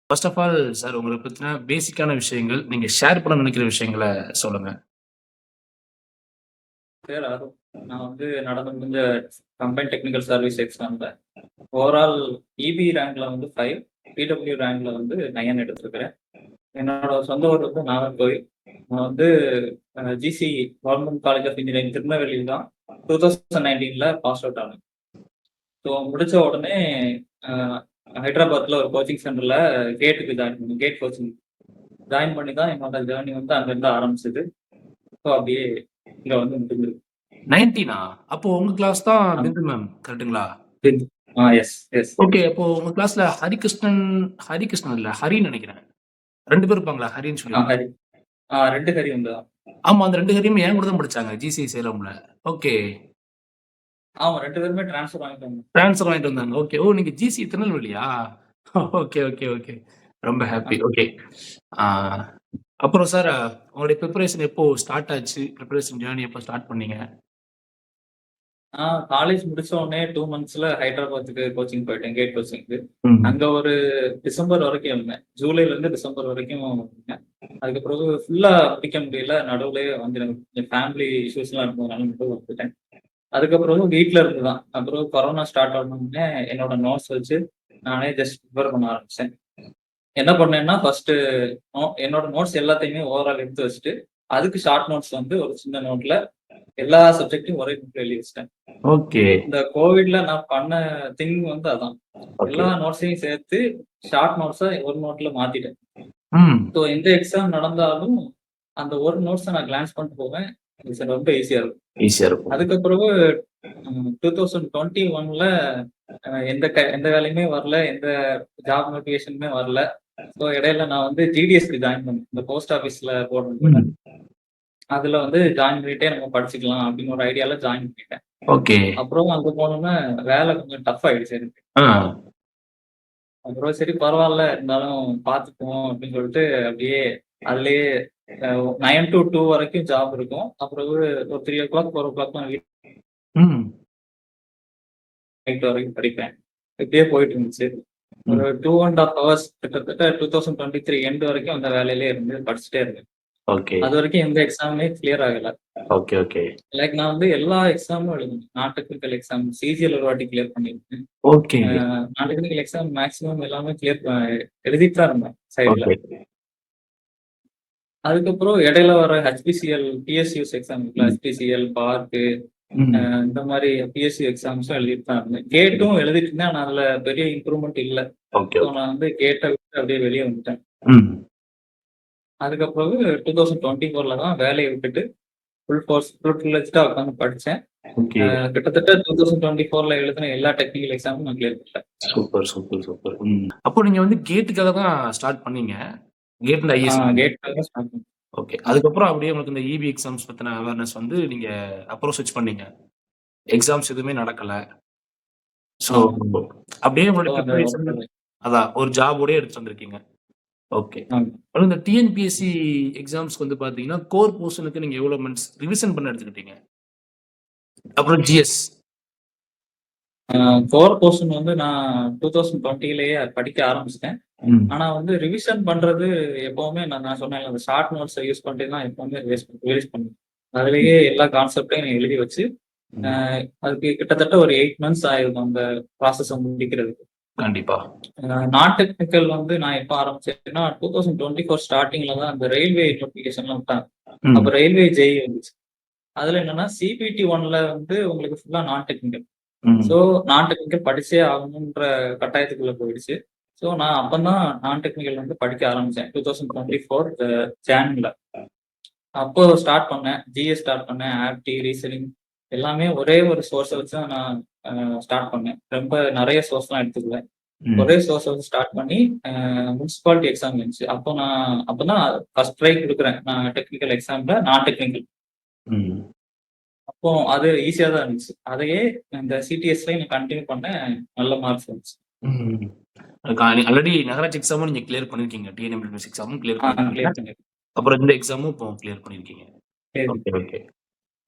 First of all sir உங்கள பத்தின பேசிக்கான விஷயங்கள், நீங்க ஷேர் பண்ண நினைக்கிற விஷயங்கள சொல்லுங்க. பேர் அருண். நான் நடந்து முடிஞ்ச கம்பைன்ட் டெக்னிக்கல் சர்வீஸ் எக்ஸாம்ல ஓவரால் இபி ரேங்க்ல 5, பிடபிள்யூ ரேங்க்ல 9 எடுத்திருக்கிறேன். என்னோட சொந்த ஊர் நாகர்கோவில். நான் GC government college of engineering திருநெல்வேலியில் தான் 2019ல பாஸ் அவுட் ஆனேன். ஸோ முடிச்ச உடனே ஹைதராபாத்ல ஒரு கோச்சிங் சென்டர்ல கேட்டுக்கு ஜாயின் பண்ணேன். கேட் கோச்சிங் ஜாயின் பண்ணி தான் என்னோட ஜேர்னி அங்கிருந்து ஆரம்பிச்சது. ஸோ அப்படியே இங்க முடிஞ்சிருக்கு. 19ஆ? அப்போ உங்க கிளாஸ் தான் பிந்து மேம் கரெக்ட்டுங்களா? Yes yes. ஓகே. அப்போ உங்க கிளாஸ்ல ஹரிகிருஷ்ணன் இல்ல ஹரின்னு நினைக்கிறேன். 2 பேர் இருப்பாங்களா? ஹரின்னு சொல்லி. ஹரி. 2 ஹரி உண்டு. ஆமா, அந்த 2 ஹரியும் என் கூட தான் படிச்சாங்க ஜிசி சேலம்ல. ஓகே. ஆமா 2 பேருமே ட்ரான்ஸ்ஃபர் வாங்கிட்டாங்க. ட்ரான்ஸ்ஃபர் வாங்கிட்டு வந்தாங்க. ஓகே. ஓ, நீங்க ஜிசி திருநெல்வேலியா? Okay, okay, okay. ரொம்ப ஹாப்பி. ஓகே. ஆ அப்புறம் சார் உங்களுடைய பிரிப்பரேஷன் எப்போ ஸ்டார்ட் ஆச்சு? பிரிப்பரேஷன் ஜர்னி எப்போ ஸ்டார்ட் பண்ணீங்க? காலேஜ் முடிச்ச உடனே 2 மந்த்ஸ்ல ஹைதராபாத்துக்கு கோச்சிங் போயிட்டேன். கேட் கோச்சிங்க்கு. அங்க ஒரு டிசம்பர் வரைக்கும் இருந்தேன். ஜூலைல இருந்து டிசம்பர் வரைக்கும் இருந்தேன். அதுக்கப்புறம் ஃபுல்லா படிக்க முடியல. நடுவுலயே எனக்கு ஃபேமிலி இஷ்யூஸ்லாம் இருந்ததுனால மட்டும் வந்துட்டேன். அதுக்கப்புறம் வீட்ல இருந்து தான். அப்புறம் கொரோனா ஸ்டார்ட் ஆன உடனே என்னோட நோட்ஸ் வச்சு நானே ஜஸ்ட் ப்ரிப்பேர் பண்ண ஆரம்பிச்சேன். என்ன பண்ணேன்னா ஃபர்ஸ்ட்டு என்னோட நோட்ஸ் எல்லாத்தையுமே ஓவரால் எடுத்து வச்சுட்டு, அதுக்கு ஷார்ட் நோட்ஸ் ஒரு சின்ன நோட்ல எல்லா சப்ஜெக்ட்டையும் ஒரே நோட்ல எழுதி வச்சுட்டேன். ஓகே. இந்த கோவிட்ல நான் பண்ண திங் அதான். ஓகே. எல்லா நோட்ஸையும் சேர்த்து ஷார்ட் நோட்ஸா ஒரு நோட்ல மாத்திட்டேன். ம். ஸோ எந்த எக்ஸாம் நடந்தாலும் அந்த ஒரு நோட்ஸ நான் கிளான்ஸ் பண்ணிட்டு போவேன். இது ரொம்ப ஈஸியா இருக்கும். ஈஸியா இருக்கும். அதுக்கப்புறம் 2021ல எந்த வேலையுமே வரல. எந்த ஜாப் நோட்டிஃபிகேஷனுமே வரல. ஸோ இடையில நான் ஜிடிஎஸ்க்கு ஜாயின் பண்ணேன். இந்த போஸ்ட் ஆஃபீஸ்ல போடுறது. ம். அதுல ஜாயின் பண்ணிட்டே நம்ம படிச்சுக்கலாம் அப்படின்னு ஒரு ஐடியால ஜாயின் பண்ணிட்டேன். ஓகே. அப்புறம் அங்க போனோனே வேலை கொஞ்சம் டஃப் ஆயிடுச்சு எனக்கு. ஆ. அப்புறம் சரி பரவால்ல இருந்தாலும் பார்த்துக்குவோம் அப்படின்னு சொல்லிட்டு அப்படியே அதுலயே 9 to 2 வரைக்கும் ஜாப் இருக்கும். அப்புறம் ஒரு 3:00 4:00 ம். நைட் வரைக்கும் படிப்பேன். இப்படியே போயிட்டு இருந்துச்சு. ஒரு 2 1/2 ஹவர்ஸ் கிட்டத்தட்ட 2023 எண்ட் வரைக்கும் அந்த வேலையிலே இருந்து படிச்சுட்டே இருந்தேன். ஓகே. அது வரைக்கும் எந்த எக்ஸாமுமே கிளியர் ஆகல. Okay, okay. லைக் நான் எல்லா எக்ஸாமும் எழுதுனேன். நான் டெக்னிக்கல் எக்ஸாம் சிஜிஎல் ஒரு வாட்டி கிளியர் பண்ணியிருக்கேன். ஓகே. நான் டெக்னிக்கல் எக்ஸாம் மேக்ஸிமம் எல்லாமே எழுதிட்டு தான் இருந்தேன் சைடுல. ஓகே. அதுக்கப்புறம் இடையில வர ஹெச்பிசிஎல், பிஎஸ்யூஎஸ் எக்ஸாம் இருக்குல்ல, ஹெச்பிசிஎல், பார்க்கு இந்த மாதிரி பிஎஸ்சி எக்ஸாம்ஸும் எழுதிட்டு தான் இருந்தேன். கேட்டும் எழுதிட்டு இருந்தேன். ஆனா அதுல பெரிய இம்ப்ரூவ்மெண்ட் இல்ல. ஓகே. ஸோ நான் கேட்டை விட்டு அப்படியே வெளியே வந்துட்டேன். ம். அதுக்கப்புறம் 2024ல தான் வேலையை விட்டுட்டு ஃபுல் ஃபிளெட்ஜ்டா உட்காந்து படிச்சேன். ஓகே. கிட்டத்தட்ட 2024ல எழுதின எல்லா டெக்னிக்கல் எக்ஸாமும் நான் கிளியர் பண்ணிட்டேன். Super, super, super. அப்போ நீங்க கேட்டுக்காக தான் ஸ்டார்ட் பண்ணீங்க. Gate and IAS. கேட்காக தான் ஸ்டார்ட் பண்ணேன். ஓகே. அதுக்கப்புறம் அப்படியே உங்களுக்கு இந்த இபி எக்ஸாம்ஸ் பத்தின அவேர்னஸ் நீங்க அப்புறம் ஸ்விட்ச் பண்ணீங்க. எக்ஸாம்ஸ் எதுவுமே நடக்கல. ஸோ அப்படியே உங்களுடைய ப்ரிப்பரேஷன் அதான் ஒரு ஜாபோடயே எடுத்துட்டு வந்திருக்கீங்க. ஓகே. இந்த டிஎன்பிஎஸ்சி எக்ஸாம்ஸ்க்கு பாத்தீங்கன்னா கோர் போர்ஷனுக்கு நீங்க எவ்வளவு மந்த்ஸ் ரிவிஷன் பண்ண எடுத்துக்கிட்டீங்க? அப்புறம் ஜிஎஸ் கோர் போர்ஷன் நான் 2020லயே படிக்க ஆரம்பிச்சிட்டேன். ஆனா ரிவிஷன் பண்றது எப்பவுமே நான் சொன்னேன் அந்த ஷார்ட் நோட்ஸ் யூஸ் பண்ணிட்டு தான் எப்பவுமே ரிவைஸ் பண்ணுவேன். அதுலயே எல்லா கான்செப்டையும் நான் எழுதி வச்சு அதுக்கு கிட்டத்தட்ட ஒரு 8 மந்த்ஸ் ஆயிருக்கும் அந்த ப்ராசஸ் முடிக்கிறதுக்கு. கண்டிப்பா. நான் டெக்னிக்கல் நான் எப்ப ஆரம்பிச்சேன்னா 2024 ஸ்டார்டிங்ல தான் அந்த ரயில்வே நோட்டிபிகேஷன்லாம் விட்டாங்க. அப்ப ரயில்வே ஜெய் வந்துச்சு. அதுல என்னன்னா சிபிடி 1ல உங்களுக்கு ஃபுல்லா நான் டெக்னிக்கல். ஸோ நான் டெக்னிக்கல் படிச்சே ஆகணுன்ற கட்டாயத்துக்குள்ள போயிடுச்சு. ஸோ நான் அப்பதான் நான் டெக்னிக்கல் படிக்க ஆரம்பிச்சேன் 2024 ஜான்ல. அப்போ ஸ்டார்ட் பண்ணேன். ஜிஎஸ் ஸ்டார்ட் பண்ணேன். ஆப்டி, ரீசனிங் எல்லாமே ஒரே ஒரு சோர்ஸை வச்சு தான் நான் ஸ்டார்ட் பண்ணேன். ரொம்ப நிறைய சோர்ஸ்லாம் எடுத்துக்குவேன். ஒரே சோர்ஸ் ஸ்டார்ட் பண்ணி முனிசிபாலிட்டி எக்ஸாம் இருந்துச்சு. அப்பதான் ஃபர்ஸ்ட் ட்ரை கொடுக்குறேன் நான் டெக்னிக்கல் எக்ஸாம்ல நான் டெக்னிக்கல். அப்போ அது ஈஸியா தான் இருந்துச்சு. அதையே இந்த சிடிஎஸ்ல நான் கண்டினியூ பண்ணேன். நல்ல மார்க்ஸ் வந்துச்சு. ஆல்ரெடி நகராட்சி எக்ஸாமும் நீங்க கிளியர் பண்ணிருக்கீங்க. டிஎன்எம்எஸ் எக்ஸாமும் கிளியர் பண்ணிருக்கீங்க. அப்புறம் இந்த எக்ஸாமும் இப்போ கிளியர் பண்ணிருக்கீங்க. Okay, okay.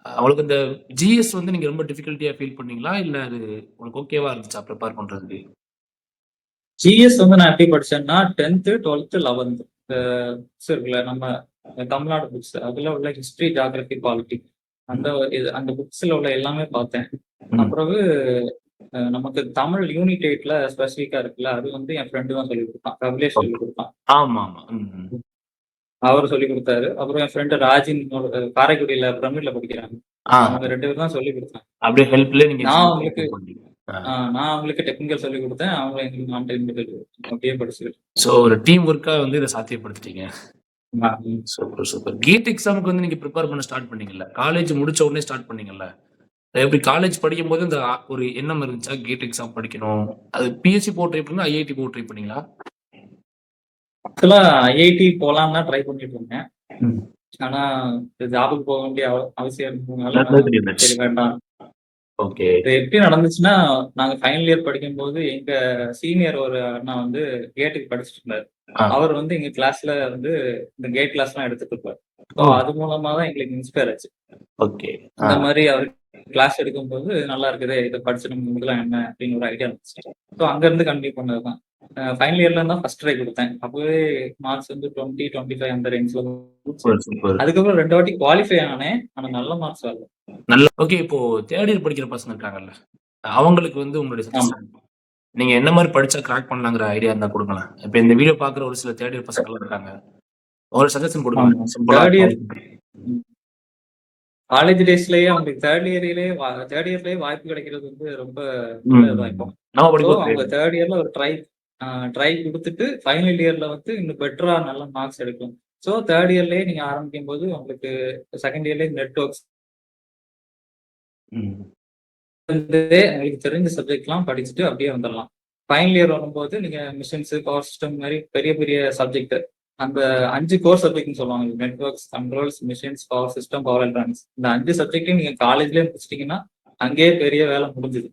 உங்களுக்கு இந்த ஜிஎஸ் நீங்க ரொம்ப டிஃபிகல்ட்டியா ஃபீல் பண்ணீங்களா? இல்ல அது உங்களுக்கு ஓகேவா இருந்துச்சா ப்ரிப்பேர் பண்றதுக்கு? ஜிஎஸ் வந்து நான் எப்படி படிச்சேன்னா 10th 12th 11th புக்ஸ் இருக்குல்ல நம்ம தமிழ்நாடு புக்ஸ், அதுல உள்ள ஹிஸ்டரி, ஜியோகிராஃபி, பாலிட்டி அந்த புக்ஸ்ல உள்ள எல்லாமே பார்த்தேன். அப்புறம் நமக்கு தமிழ் யூனிட் 8ல ஸ்பெசிஃபிக்கா இருக்குல்ல, அது வந்து என் ஃப்ரெண்டு தான் சொல்லி கொடுத்தான், கபிலேஷ் சொல்லி கொடுத்தான். ஆமா ஆமா. அவர் சொல்லி கொடுத்தாரு. அப்புறம் என் ஃப்ரெண்டு ராஜின் காரைக்குடியில பிரமிட்ல படிக்கிறாங்க, அவங்க 2 பேரும் தான் சொல்லி கொடுத்தாங்க. அப்படியே ஹெல்ப்ல நீங்க நான் அவங்களுக்கு டெக்னிக்கல் சொல்லி கொடுத்தேன், அவங்க எங்களுக்கு நான் டெக்னிக்கல் அப்படியே படிச்சுக்கிட்டு. ஸோ ஒரு டீம் ஒர்க்கா வந்து இதை சாத்தியப்படுத்திட்டீங்க. Super super. கேட் எக்ஸாமுக்கு வந்து நீங்க ப்ரிப்பேர் பண்ண ஸ்டார்ட் பண்ணீங்கல்ல, காலேஜ் முடிச்ச உடனே ஸ்டார்ட் பண்ணீங்கல்ல, எப்படி காலேஜ் படிக்கும் போது இந்த ஒரு எண்ணம் இருந்துச்சா கேட் எக்ஸாம் படிக்கணும்? அது பிஎஸ்சி போட்டு ட்ரை பண்ணீங்களா, ஐஐடி போட்டு ட்ரை பண்ணீங்களா? ஆக்சுவலா ஐஐடி போலாம் தான் ட்ரை பண்ணிட்டு இருந்தேன். ஆனா ஜாபுக்கு போக வேண்டிய அவசியம் இருந்ததுனால சரி வேண்டாம். ஓகே. இது எப்படி நடந்துச்சுன்னா, நாங்க ஃபைனல் இயர் படிக்கும் போது எங்க சீனியர் ஒரு அண்ணா வந்து கேட்டுக்கு படிச்சுட்டு இருந்தாரு. அவர் வந்து எங்க கிளாஸ்ல வந்து இந்த கேட் கிளாஸ் எல்லாம் எடுத்துட்டு இருப்பாரு. அது மூலமா தான் எங்களுக்கு இன்ஸ்பயர் ஆச்சு. ஓகே. இந்த மாதிரி அவர் கிளாஸ் எடுக்கும்போது நல்லா இருக்குது, இதை படிச்சு நம்ம முடிக்கலாம் என்ன அப்படின்னு ஒரு ஐடியா இருந்துச்சு. ஸோ அங்க இருந்து கண்டினியூ பண்ணதுதான். ஃபைனல் இயர்ல தான் ஃபர்ஸ்ட் ட்ரை கொடுத்தேன். அப்பவே மார்க்ஸ் வந்து 20, 25 அந்த ரேஞ்ச்ல. அதுக்கப்புறம் 2 வாட்டி குவாலிஃபை ஆனேன், ஆனா நல்ல மார்க்ஸ் வரல. நல்ல. ஓகே. இப்போ தேர்ட் இயர் படிக்கிற பசங்க இருக்காங்கல்ல, அவங்களுக்கு வந்து உங்களுடைய சஜஷன், நீங்க என்ன மாதிரி படிச்சா கிராக் பண்ணலாங்கிற ஐடியா இருந்தா கொடுக்கலாம். இப்ப இந்த வீடியோ பாக்குற ஒரு சில தேர்ட் இயர் பசங்க இருக்காங்க, ஒரு சஜஷன் கொடுக்கலாம். காலேஜ் டேஸ்லயே அவங்களுக்கு தேர்ட் இயர்லயே வாய்ப்பு கிடைக்கிறது வந்து ரொம்ப நல்லதுதான். இப்போ அவங்க தேர்ட் இயர்ல ஒரு ட்ரை கொடுத்துட்டு ஃபைனல் இயர்ல வந்து இன்னும் பெட்டரா நல்ல மார்க்ஸ் எடுக்கும். ஸோ தேர்ட் இயர்லயே நீங்க ஆரம்பிக்கும் போது உங்களுக்கு செகண்ட் இயர்லயே நெட்வொர்க்ஸ் உங்களுக்கு தெரிஞ்ச சப்ஜெக்ட் எல்லாம் படிச்சுட்டு அப்படியே வந்துடலாம். ஃபைனல் இயர் வரும்போது நீங்க மிஷின்ஸ், பவர் சிஸ்டம் மாதிரி பெரிய பெரிய சப்ஜெக்ட், அந்த 5 கோர் சப்ஜெக்ட்னு சொல்லுவாங்க, networks, controls, machines, power system, power electronics. இந்த 5 சப்ஜெக்டையும் நீங்க காலேஜ்லயே முடிச்சிட்டீங்கன்னா அங்கேயே பெரிய வேலை முடிஞ்சுது.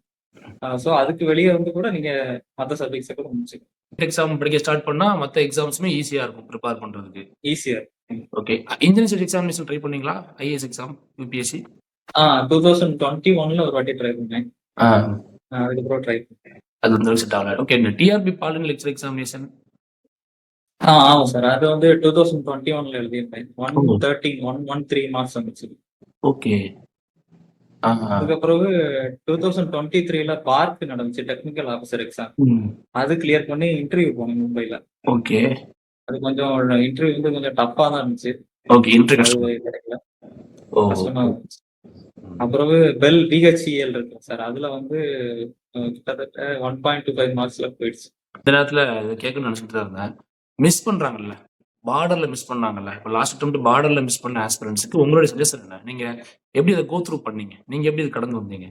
ஸோ அதுக்கு வெளியே வந்து கூட நீங்க மற்ற சப்ஜெக்ட்ஸை கூட முடிச்சுக்கலாம். எக்ஸாம் படிக்க ஸ்டார்ட் பண்ணா மற்ற எக்ஸாம்ஸுமே ஈஸியா இருக்கும் ப்ரிப்பேர் பண்றதுக்கு. ஈஸியா. ஓகே. இன்ஜினியரிங் எக்ஸாமினேஷன் ட்ரை பண்ணீங்களா? IAS exam, UPSC? 2021ல ஒரு வாட்டி ட்ரை பண்ணேன். அதுக்கப்புறம் ட்ரை பண்ணேன், அது வந்து செட் ஆகல. ஓகே. இந்த டிஆர்பி பாலின் லெக்சர் எக்ஸாமினேஷன்? ஆமா சார், அது வந்து 2021ல எழுதியிருந்தேன். 113 மார்க்ஸ் வந்துச்சு. ஓகே. அதுக்கப்புறம் 2023ல பார்க் நடந்துச்சு, டெக்னிக்கல் ஆஃபீஸர் எக்ஸாம். அது கிளியர் பண்ணி இன்டர்வியூ போனேன் மும்பைல. ஓகே. அது கொஞ்சம் இன்டர்வியூ வந்து கொஞ்சம் டஃப்பா தான் இருந்துச்சு. ஓகே. இன்டர்வியூ கிடைக்கல, கஷ்டமா இருந்துச்சு. அப்புறம் பெல் பிஹெச்இஎல் இருக்கு சார், அதுல வந்து கிட்டத்தட்ட 1.25 மார்க்ஸ்ல போயிடுச்சு. இந்த நேரத்துல கேட்கணும்னு நினைச்சிட்டு தான் இருந்தேன். மிஸ் பண்றாங்கல்ல, பார்டர்ல மிஸ் பண்ணாங்கல்ல, இப்போ லாஸ்ட் அட்டெம்ப்ட் பார்டர்ல மிஸ் பண்ண ஆஸ்பிரன்ட்ஸ்க்கு உங்களுடைய சஜஷன் என்ன? நீங்க எப்படி அதை கோ த்ரூ பண்ணீங்க? நீங்க எப்படி இது கடந்து வந்தீங்க?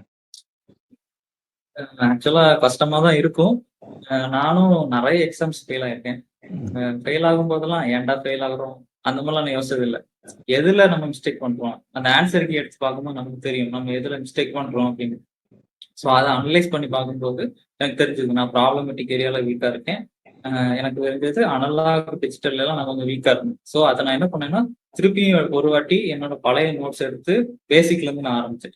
ஆக்சுவலா கஷ்டமா தான் இருக்கும். நானும் நிறைய எக்ஸாம்ஸ் ஃபெயில் ஆயிருக்கேன். ஃபெயில் ஆகும் போதெல்லாம் ஏன்டா ஃபெயில் ஆகுறோம் அந்த மாதிரிலாம் நான் யோசிச்சது இல்லை. எதுல நம்ம மிஸ்டேக் பண்றோம், அந்த ஆன்சருக்கு எடுத்து பார்க்கும்போது நமக்கு தெரியும் நம்ம எதுல மிஸ்டேக் பண்றோம் அப்படின்னு. ஸோ அதை அனலைஸ் பண்ணி பார்க்கும்போது எனக்கு தெரிஞ்சது நான் ப்ராப்ளமேட்டிக் ஏரியால வீக்கா இருக்கேன். எனக்கு தெரிஞ்சது அனலாக் டிஜிட்டல் எல்லாம் நான் கொஞ்சம் வீக்கா இருந்தேன். ஸோ அதை நான் என்ன பண்ணேன்னா, திருப்பியும் ஒரு வாட்டி என்னோட பழைய நோட்ஸ் எடுத்து பேசிக்ல இருந்து நான் ஆரம்பிச்சேன்.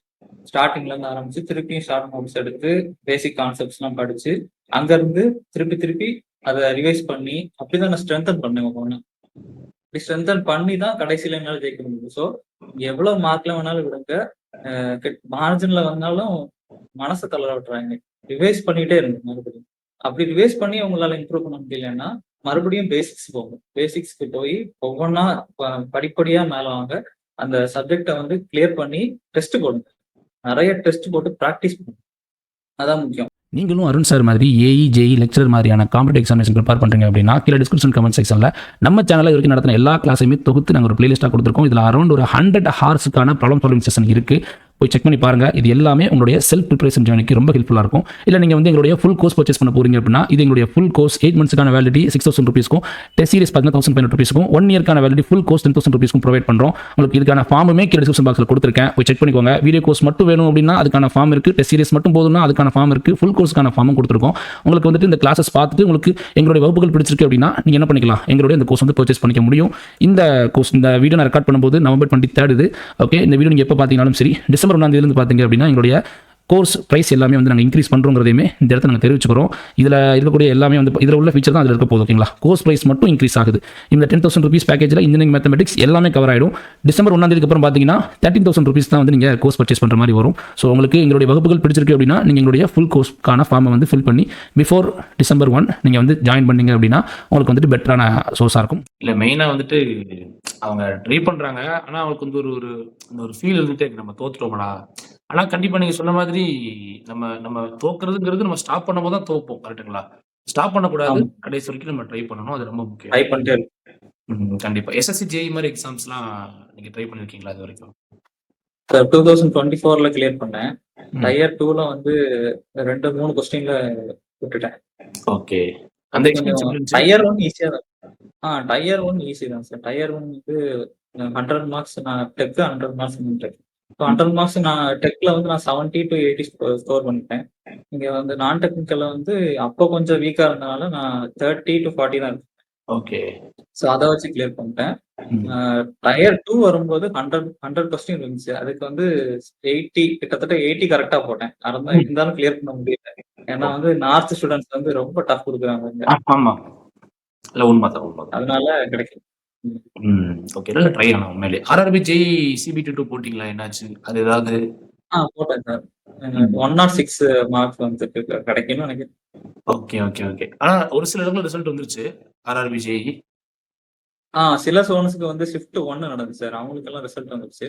ஸ்டார்டிங்ல இருந்து ஆரம்பிச்சு திருப்பியும் ஷார்ட் நோட்ஸ் எடுத்து பேசிக் கான்செப்ட்ஸ் எல்லாம் படிச்சு அங்க இருந்து திருப்பி அதை ரிவைஸ் பண்ணி அப்படிதான் நான் ஸ்ட்ரென்தன் பண்ணேன். ஒவ்வொன்று அப்படி ஸ்ட்ரென்தன் பண்ணி தான் கடைசியில என்னால ஜெயிக்க முடியும். ஸோ எவ்வளவு மார்க்ல வேணாலும் விடுங்க, மார்ஜின்ல வந்தாலும் மனசை தளர விட்டுறாங்க. ரிவைஸ் பண்ணிட்டே இருங்க மறுபடியும். அப்படி ரிவைஸ் பண்ணி உங்களால இம்ப்ரூவ் பண்ண முடியலன்னா மறுபடியும் பேசிக்ஸ் போகும். பேசிக்ஸ்க்கு போய் ஒவ்வொன்றா படிப்படியா மேல வாங்க. அந்த சப்ஜெக்டை வந்து கிளியர் பண்ணி டெஸ்ட் போடுங்க. நிறைய டெஸ்ட் போட்டு ப்ராக்டிஸ் பண்ணுங்க, அதான் முக்கியம். நீங்களும் அருண் சார் மாதிரி ஏஇ, ஜேஇ லெக்சரர் மாதிரியான காம்படிட்டிவ் எக்ஸாமினேஷன் ப்ரிப்பேர் பண்ணுறீங்க அப்படின்னா கீழே டிஸ்கிரிப்ஷன் கமெண்ட் செக்ஷனில் நம்ம சேனலில் வரைக்கும் நடத்தின எல்லா கிளாஸையுமே தொகுத்து நாங்கள் ஒரு பிளேலிஸ்ட்டாக கொடுத்துருக்கோம். இதில் அரௌண்ட் ஒரு 100 ஹார்ஸுக்கான ப்ராப்ளம் சால்விங் செஷன் இருக்குது. போய் செக் பண்ணி பாருங்கள். இது எல்லாமே உங்களுடைய செல்ஃப் ப்ரிப்பரேஷன் ஜேர்னிக்கு ரொம்ப ஹெல்ப்ஃபுல்லாக இருக்கும். இல்லை நீங்கள் வந்து எங்களுடைய ஃபுல் கோர்ஸ் பர்ச்சேஸ் பண்ண போகிறீங்க அப்படின்னா இது எங்களுடைய ஃபுல் கோர்ஸ் 8 மந்த்ஸ்க்கான வேலிடிட்டி 6,000 ருபீஸ்க்கும், டெஸ்ட் சீரிஸ் 15,500 ருபீஸ்க்கும், 1 இயர்க்கான வேலிடிட்டி ஃபுல் கோர்ஸ் 10,000 ருபீஸ்க்கும் ப்ரொவைட் பண்ணுறோம். உங்களுக்கு இதுக்கான ஃபார்முமே கீழே டிஸ்கிரிப்ஷன் பாக்ஸில் கொடுத்துருக்கேன், போய் செக் பண்ணிக்கோங்க. வீடியோ கோர்ஸ் மட்டும் வேணும் அப்படின்னா அதுக்கான ஃபார்ம் இருக்குது, டெஸ்ட் சீரிஸ் மட்டும் போதும்னா அதுக்கான ஃபார்ம் இருக்குது, ஃபுல் கோர்ஸ்க்கான ஃபார்மும் கொடுத்துருக்கோம். உங்களுக்கு வந்துட்டு இந்த கிளாஸஸ் பார்த்துட்டு உங்களுக்கு எங்களுடைய வகுப்புகள் பிடிச்சிருக்கு அப்படின்னா நீங்கள் என்ன பண்ணிக்கலாம், எங்களுடைய இந்த கோர்ஸ் வந்து பர்ச்சேஸ் பண்ணிக்க முடியும். இந்த கோர்ஸ் இந்த வீடியோ நான் ரெக்கார்ட் பண்ணும்போது November 23 இது. ஓகே, இந்த வீடியோ நீங்கள் எப்போ பார்த்தீங்கன்னாலும் சரி, December 1 இருந்து பார்த்தீங்க அப்படின்னா எங்களுடைய கோர்ஸ் ப்ரைஸ் எல்லாமே வந்து நாங்கள் இன்க்ரீஸ் பண்ணுறோங்கிறதையுமே இந்த இடத்துல நாங்கள் தெரிவிச்சுக்கிறோம். இதில் இருக்கக்கூடிய எல்லாமே வந்து இதில் உள்ள ஃபீச்சர் தான் அதில் இருக்க போகுது. ஓகேங்களா, கோர்ஸ் ப்ரைஸ் மட்டும் இன்க்ரீஸ் ஆகுது. இந்த 10,000 rupees பேக்கேஜில் இன்ஜினியரிங் மேத்தமெட்டிக்ஸ் எல்லாமே கவர் ஆகிடும். டிசம்பர் 1 அப்புறம் பார்த்தீங்கன்னா 13,000 rupees தான் வந்து நீங்கள் கோர்ஸ் பர்ச்சேஸ் பண்ணுற மாதிரி வரும். ஸோ உங்களுக்கு எங்களுடைய வகுப்புகள் பிடிச்சிருக்கு அப்படின்னா நீங்கள் எங்களுடைய ஃபுல் கோர்ஸ்க்கான ஃபார்மை வந்து ஃபில் பண்ணி பிஃபோர் December 1 நீங்கள் வந்து ஜாயின் பண்ணீங்க அப்படின்னா உங்களுக்கு வந்துட்டு பெட்டரான சோர்ஸாக இருக்கும். இல்லை மெயினாக வந்துட்டு அவங்க ட்ரை பண்ணுறாங்க. ஆனால் அவங்களுக்கு வந்து ஒரு ஃபீல் இருந்துகிட்டே இருக்கு, நம்ம தோத்துட்டோம்டா. ஆனால் கண்டிப்பாக நீங்கள் சொன்ன மாதிரி நம்ம தோக்குறதுங்கிறது நம்ம ஸ்டாப் பண்ணும்போது தான் தோப்போம். கரெக்டுங்களா? ஸ்டாப் பண்ணக்கூடாது, கடைசி வரைக்கும் நம்ம ட்ரை பண்ணணும். அது ரொம்ப முக்கியம். ட்ரை பண்ணிட்டே கண்டிப்பா. எஸ்எஸ்சி ஜேஇ மாதிரி எக்ஸாம்ஸ்லாம் நீங்க ட்ரை பண்ணிருக்கீங்களா இது வரைக்கும்? 2024ல கிளியர் பண்ணேன். டயர் 2ல வந்து 2-3 கொஸ்டின்ல விட்டுட்டேன். ஓகே. அந்த எக்ஸ்பீரியன்ஸ் எப்படி இருந்துச்சு? டயர் 1 ஈஸியா தான். டயர் 1 ஈஸி தான் சார். டயர் 1 வந்து 100 மார்க்ஸ் நான் டெக் 100 மார்க்ஸ் டெக். 100 மார்க்ஸ் நான் டெக்ல வந்து நான் 70 to 80 ஸ்கோர் பண்ணிட்டேன். இங்க வந்து நான் டெக்னிக்கல்ல வந்து அப்போ கொஞ்சம் வீக்கா இருந்தனால நான் 30 to 40 தான் இருக்கேன். ஓகே. ஸோ அதை வச்சு கிளியர் பண்ணிட்டேன். டயர் 2 வரும்போது 100 கொஸ்டின் இருந்துச்சு. அதுக்கு வந்து 80 கிட்டத்தட்ட 80 கரெக்டா போட்டேன். இருந்தாலும் கிளியர் பண்ண முடியல. ஏன்னா வந்து நார்த் ஸ்டூடெண்ட்ஸ் வந்து ரொம்ப டஃப் கொடுக்குறாங்க. ஆமா. இல்ல உண்மைதான். அதனால கிடைக்கும். ஓகே. நல்ல ட்ரை ஆனா உண்மையிலே. ஆர்ஆர்பி ஜேஇ சிபிடி 2 போட்டீங்களா? என்னாச்சு? அது ஏதாவது போட்டேன் சார். 106 மார்க்ஸ் வந்து கிடைக்கும்னு நினைக்கிறேன். ஓகே. ஆனா ஒரு சில இடத்துல ரிசல்ட் வந்துருச்சு ஆர்ஆர்பி ஜேஇ. சில சோன்ஸ்க்கு வந்து ஷிஃப்ட் 1 நடந்துச்சு சார். அவங்களுக்கு எல்லாம் ரிசல்ட் வந்துருச்சு.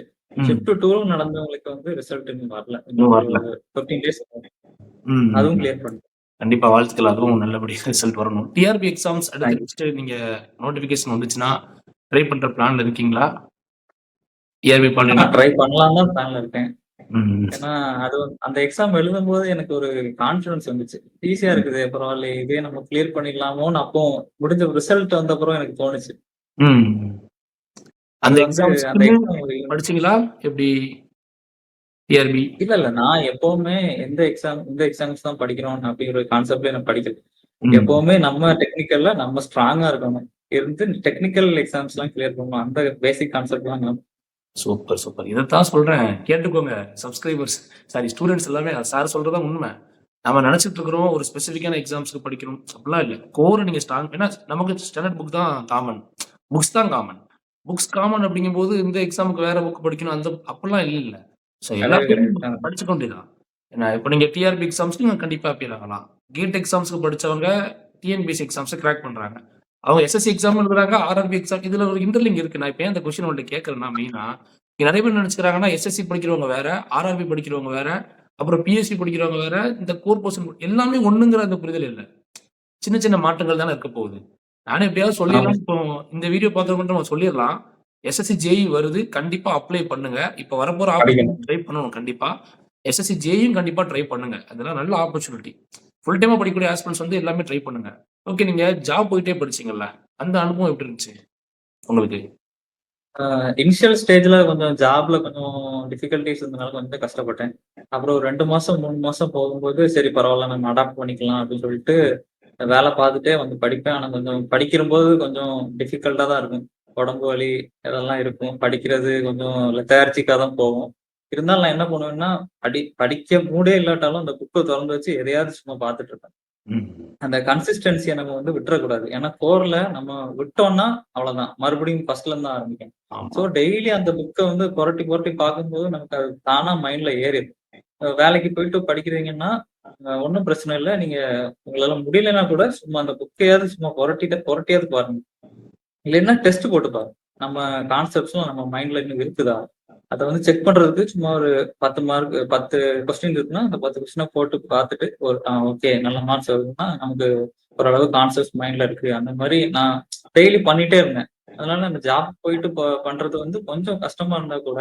ஷிஃப்ட் 2 நடந்தவங்களுக்கு வந்து ரிசல்ட் இன்னும் வரல. 15 days அதுவும் கிளியர் பண்ணிட்டேன். கண்டிப்பா வாழ்த்துக்கள். அதுவும் நல்லபடியா ரிசல்ட் வரணும். டிஆர்பி எக்ஸாம்ஸ் அடுத்து நீங்க நோட்டிபிகேஷன் வந்துச்சுன்னா ட்ரை பண்ற பிளான்ல இருக்கீங்களா? டிஆர்பி ட்ரை பண்ணலாம் தான் பிளான்ல இருக்கேன். ஏன்னா அது அந்த எக்ஸாம் எழுதும் போது எனக்கு ஒரு கான்பிடன்ஸ் வந்துச்சு. ஈஸியா இருக்குது, பரவாயில்ல, இதே நம்ம கிளியர் பண்ணிடலாமோன்னு அப்போ முடிஞ்ச ரிசல்ட் வந்த அப்புறம் எனக்கு தோணுச்சு. அந்த எக்ஸாம் படிச்சீங்களா? எப்படி டிஆர்பி? இல்ல நான் எப்பவுமே இந்த எக்ஸாம்ஸ் தான் படிக்கணும் அப்படிங்கிற கான்செப்ட்ல நான் படிக்கல. எப்பவுமே நம்ம டெக்னிக்கல்ல நம்ம ஸ்ட்ராங்கா இருக்கணும், இருந்து டெக்னிக்கல் எக்ஸாம்ஸ் எல்லாம் கிளியர் பண்ணணும். அந்த பேசிக் கான்செப்ட் தான். சூப்பர். இதைத்தான் சொல்றேன், கேட்டுக்கோங்க சப்ஸ்கிரைபர்ஸ், சாரி ஸ்டூடெண்ட்ஸ் எல்லாமே. சார் சொல்றதா உண்மை. நம்ம நினைச்சிட்டு இருக்கிறோம் ஒரு ஸ்பெசிஃபிக்கான எக்ஸாம்ஸ்க்கு படிக்கணும், அப்படிலாம் இல்லை. கோர் நீங்க ஸ்ட்ராங், ஏன்னா நமக்கு ஸ்டாண்டர்ட் புக் தான் காமன், புக்ஸ் காமன் அப்படிங்கும்போது இந்த எக்ஸாமுக்கு வேற புக் படிக்கணும் அந்த அப்படிலாம் இல்லை. ஸோ எல்லாத்தையும் படிச்சுக்க வேண்டியதான். ஏன்னா இப்போ நீங்க டிஆர்பி எக்ஸாம்ஸ்க்கு நீங்க கண்டிப்பா அப்பியர் ஆகலாம். கேட் எக்ஸாம்ஸ்க்கு படிச்சவங்க டிஎன்பிஎஸ்சி எக்ஸாம்ஸை கிராக் பண்றாங்க. அவங்க எஸ்எஸ்சி எக்ஸாம் எழுதுறாங்க, ஆர்ஆர்பி எக்ஸாம். இதுல ஒரு இன்டர்லிங்க் இருக்கு. நான் இப்போ அந்த கொஸ்டின் உங்கள்கிட்ட கேட்கறேன்னா மெயினா நிறைய பேர் நினைச்சுக்கிறாங்கன்னா எஸ்எஸ்சி படிக்கிறவங்க வேற, ஆர்ஆர்பி படிக்கிறவங்க வேற, அப்புறம் பிஎஸ்சி படிக்கிறவங்க வேற, இந்த கோர் போர்ஷன் எல்லாமே ஒண்ணுங்கிற அந்த புரிதல் இல்லை. சின்ன மாற்றங்கள் தானே இருக்க போகுது. நானே எப்படியாவது சொல்லிடலாம். இப்போ இந்த வீடியோ பார்க்கறவங்க நம்ம சொல்லிடலாம், எஸ்எஸ்சி ஜேஇ வருது, கண்டிப்பா அப்ளை பண்ணுங்க. இப்போ வரப்போற ஆப்பர்ச்சுனிட்டி ட்ரை பண்ணணும். கண்டிப்பா எஸ்எஸ்சி ஜேஇயும் கண்டிப்பா ட்ரை பண்ணுங்க. அதெல்லாம் நல்ல ஆப்பர்ச்சுனிட்டி. ஃபுல் டைமா படிக்கக்கூடிய ஆஸ்பிரண்ட்ஸ் வந்து எல்லாமே ட்ரை பண்ணுங்க. ஓகே, நீங்க ஜாப் போயிட்டே படிச்சீங்கல்ல, அந்த அனுபவம் எப்படி இருந்துச்சு உங்களுக்கு? இனிஷியல் ஸ்டேஜ்ல கொஞ்சம் ஜாப்ல கொஞ்சம் டிஃபிகல்டிஸ் இருந்தனால கொஞ்சம் கஷ்டப்பட்டேன். அப்புறம் 2 மாசம் 3 மாசம் போகும்போது சரி பரவாயில்ல, நம்ம அடாப்ட் பண்ணிக்கலாம் அப்படின்னு சொல்லிட்டு வேலை பார்த்துட்டே வந்து படிப்பேன். ஆனா கொஞ்சம் படிக்கும்போது கொஞ்சம் டிஃபிகல்ட்டா தான் இருக்கும். உடம்பு வலி இதெல்லாம் இருக்கும். படிக்கிறது கொஞ்சம் லெத்தார்ஜிக்கா தான் போகும். இருந்தாலும் நான் என்ன பண்ணுவேன்னா, படிக்க மூடே இல்லாட்டாலும் அந்த புக்கை திறந்து வச்சு எதையாவது சும்மா பார்த்துட்டு இருப்பேன். அந்த கன்சிஸ்டன்சியை நம்ம வந்து விட்டுறக்கூடாது. ஏன்னா கோர்ல நம்ம விட்டோம்னா அவ்வளவுதான், மறுபடியும் ஃபர்ஸ்ட்ல இருந்து தான் ஆரம்பிக்கும். ஸோ டெய்லி அந்த புக்கை வந்து புரட்டி பார்க்கும்போது நமக்கு அது தானா மைண்ட்ல ஏறிடும். வேலைக்கு போயிட்டு படிக்கிறீங்கன்னா ஒன்றும் பிரச்சனை இல்லை. நீங்க உங்களால முடியலன்னா கூட சும்மா அந்த புக்கையாவது சும்மா புரட்டியாவது பாருங்க. இல்லைன்னா டெஸ்ட் போட்டு பாருங்க, நம்ம கான்செப்ட்ஸும் நம்ம மைண்ட்ல இன்னும் இருக்குதா அதை வந்து செக் பண்றதுக்கு சும்மா ஒரு 10 கொஸ்டின் இருக்குன்னா அந்த 10 கொஸ்டினை போட்டு பார்த்துட்டு ஒரு ஓகே நல்ல மார்க்ஸ் வருதுன்னா நமக்கு ஓரளவு கான்செப்ட் மைண்ட்ல இருக்கு. அந்த மாதிரி நான் டெய்லி பண்ணிட்டே இருந்தேன். அதனால அந்த ஜாப் போயிட்டு பண்றது வந்து கொஞ்சம் கஷ்டமா இருந்தா கூட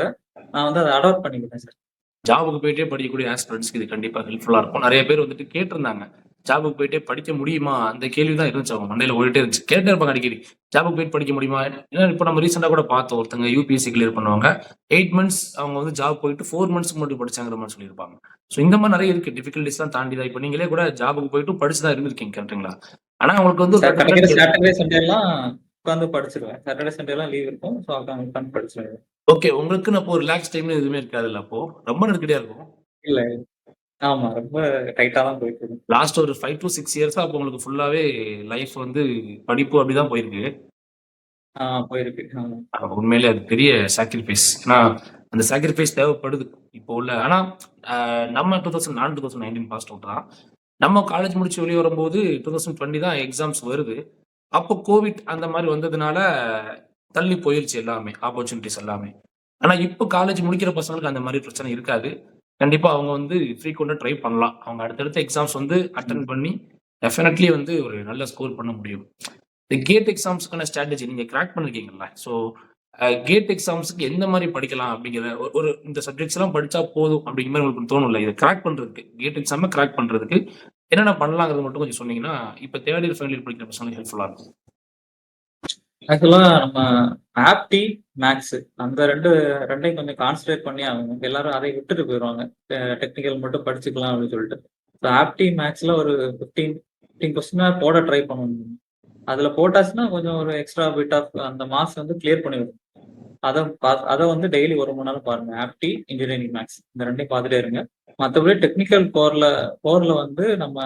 நான் வந்து அதை அடாப்ட் பண்ணிக்கிட்டேன் சார். ஜாபுக்கு போயிட்டே படிக்கக்கூடிய ஆஸ்பிரண்ட்ஸ்க்கு இது கண்டிப்பா ஹெல்ப்ஃபுல்லா இருக்கும். நிறைய பேர் வந்துட்டு கேட்டிருந்தாங்க, ஜாபுக்கு போயிட்டே படிக்க முடியுமா? அந்த கேள்விதான் இருந்துச்சு, அவங்க மண்டையில ஓடிட்டே இருந்துச்சு. கேட்டே இருப்பாங்க அடிக்கடி, ஜாபுக்கு போயிட்டு படிக்க முடியுமா? ஏன்னா இப்போ நம்ம ரீசெண்டா கூட பார்த்தோம், ஒருத்தங்க யூபிஎஸ்சி கிளியர் பண்ணுவாங்க, 8 months அவங்க வந்து ஜாப் போயிட்டு 4 months முன்னாடி படிச்சாங்கிற மாதிரி சொல்லியிருப்பாங்க. ஸோ இந்த மாதிரி நிறைய இருக்கு, டிஃபிகல்டிஸ் தான் தாண்டி தான். இப்போ நீங்களே கூட ஜாபுக்கு போயிட்டு படிச்சுதான் இருந்திருக்கீங்க, கரெக்டுங்களா? ஆனா உங்களுக்கு வந்து சாட்டர்டே சண்டே எல்லாம் உட்காந்து படிச்சிருவேன். சாட்டர்டே சண்டே எல்லாம் லீவ் இருக்கும், ஸோ உட்காந்து படிச்சிருவேன். ஓகே, உங்களுக்கு அப்போ ரிலாக்ஸ் டைம்ல எதுவுமே இருக்காதுல்ல? அப்போ ரொம்ப நெருக்கடியா இருக்கும். இல்ல ஆமா. ரொம்ப டைட்டா தான் போயிட்டு இருக்கு. லாஸ்ட் ஒரு 5 to 6 இயர்ஸா அப்போ உங்களுக்கு ஃபுல்லாவே லைஃப் வந்து படிப்பு அப்படிதான் போயிருக்கு. போயிருக்கு. உண்மையிலே அது பெரிய சாக்ரிஃபைஸ். ஏன்னா, அந்த சாக்ரிஃபைஸ் தேவைப்படுது. இப்போ உள்ள ஆனா நம்ம 2019 பாஸ்ட் அவுட் தான். நம்ம காலேஜ் முடிச்சு வெளிய வரும்போது 2020 தான் எக்ஸாம்ஸ் வருது. அப்போ கோவிட் அந்த மாரி வந்ததுனால தள்ளி போயிருச்சு எல்லாமே. ஆப்பர்ச்சுனிட்டீஸ் எல்லாமே. ஆனா, இப்போ காலேஜ் முடிக்கிற பசங்களுக்கு அந்த மாரி பிரச்சனை இருக்காது. கண்டிப்பா அவங்க வந்து ஃப்ரீக்வென்ட்டா ட்ரை பண்ணலாம். அவங்க அடுத்தடுத்த எக்ஸாம்ஸ் வந்து அட்டெண்ட் பண்ணி டெஃபினெட்லி வந்து ஒரு நல்ல ஸ்கோர் பண்ண முடியும். இந்த கேட் எக்ஸாம்ஸ்க்கான ஸ்ட்ராட்டஜி நீங்க கிராக் பண்ணிருக்கீங்கல்ல. ஸோ கேட் எக்ஸாம்ஸ்க்கு எந்த மாரி படிக்கலாம் அப்படிங்கிற ஒரு இந்த சப்ஜெக்ட்ஸ் எல்லாம் படிச்சா போதும் அப்படிங்கிற மாரி உங்களுக்கு தோணும்ல. இத கிராக் பண்றதுக்கு, கேட் எக்ஸாம கிராக் பண்றதுக்கு என்னென்ன பண்ணலாங்கிறத மட்டும் கொஞ்சம் சொன்னீங்கன்னா, இப்ப தேர்ட் இயர், ஃபைனல் இயர் படிக்கிற பசங்களுக்கு ஹெல்ப்ஃபுல்லா இருக்கும். ஆக்சுவலா நம்ம ஆப்டி, மேத்ஸ் அந்த 2யும் கொஞ்சம் கான்சன்ட்ரேட் பண்ணி ஆகணும். எல்லாரும் அதை விட்டுட்டு போயிருவாங்க. டெக்னிக்கல் மட்டும் படிச்சுக்கலாம் அப்படின்னு சொல்லிட்டு. ஸோ ஆப்டி, மேத்ஸ்ல ஒரு 15% போட ட்ரை பண்ணணும். அதுல போட்டாச்சுன்னா கொஞ்சம் ஒரு எக்ஸ்ட்ரா பிட் ஆஃப் அந்த மார்க்ஸ் வந்து கிளியர் பண்ணிவிடும். அத வந்து டெய்லி 1 மணி நேரம் பாருங்க. ஆப்டி, இன்ஜினியரிங் மேத்ஸ் இந்த 2யும் பார்த்துட்டே இருங்க. மத்தபடி டெக்னிக்கல் கோர்ல வந்து நம்ம